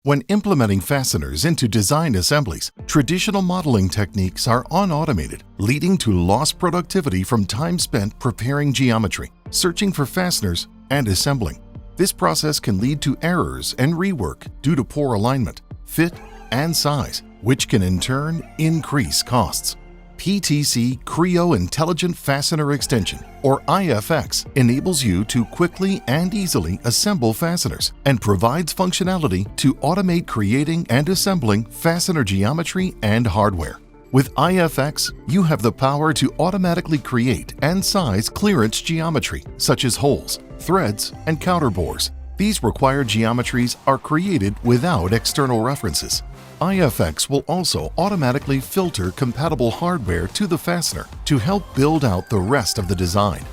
When implementing fasteners into design assemblies, traditional modeling techniques are unautomated, leading to lost productivity from time spent preparing geometry, searching for fasteners, and assembling. This process can lead to errors and rework due to poor alignment, fit, and size, which can in turn increase costs. PTC Creo Intelligent Fastener Extension, or IFX, enables you to quickly and easily assemble fasteners and provides functionality to automate creating and assembling fastener geometry and hardware. With IFX, you have the power to automatically create and size clearance geometry, such as holes, threads, and counterbores. These required geometries are created without external references. IFX will also automatically filter compatible hardware to the fastener to help build out the rest of the design.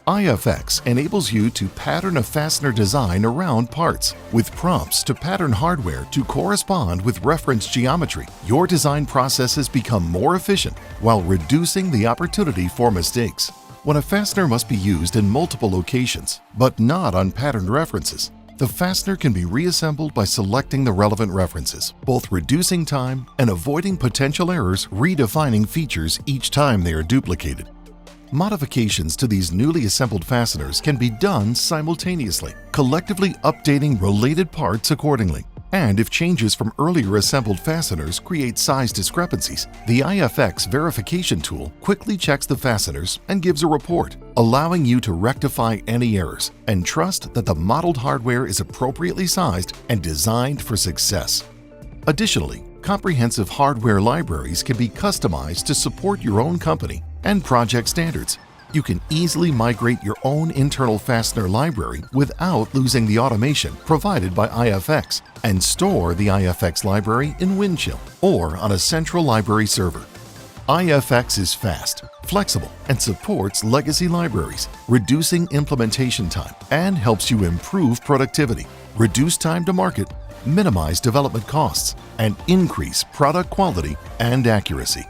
IFX enables you to pattern a fastener design around parts, with prompts to pattern hardware to correspond with reference geometry. Your design processes become more efficient while reducing the opportunity for mistakes. When a fastener must be used in multiple locations, but not on patterned references, the fastener can be reassembled by selecting the relevant references, both reducing time and avoiding potential errors redefining features each time they are duplicated. Modifications to these newly assembled fasteners can be done simultaneously, collectively updating related parts accordingly. And if changes from earlier assembled fasteners create size discrepancies, the IFX verification tool quickly checks the fasteners and gives a report, allowing you to rectify any errors and trust that the modeled hardware is appropriately sized and designed for success. Additionally, comprehensive hardware libraries can be customized to support your own company and project standards. You can easily migrate your own internal fastener library without losing the automation provided by IFX and store the IFX library in Windchill or on a central library server. IFX is fast, flexible, and supports legacy libraries, reducing implementation time and helps you improve productivity, reduce time to market, minimize development costs, and increase product quality and accuracy.